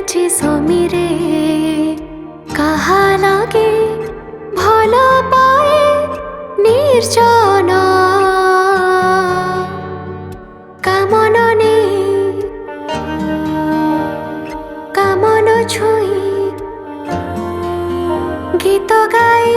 ଆଜି ସମୀରେ କାହା ଲାଗେ ଭଲ ପାଏ ନିର୍ଜନ କାମନ ନେଇ କାମନ ଛୁଇଁ ଗୀତ ଗାଏ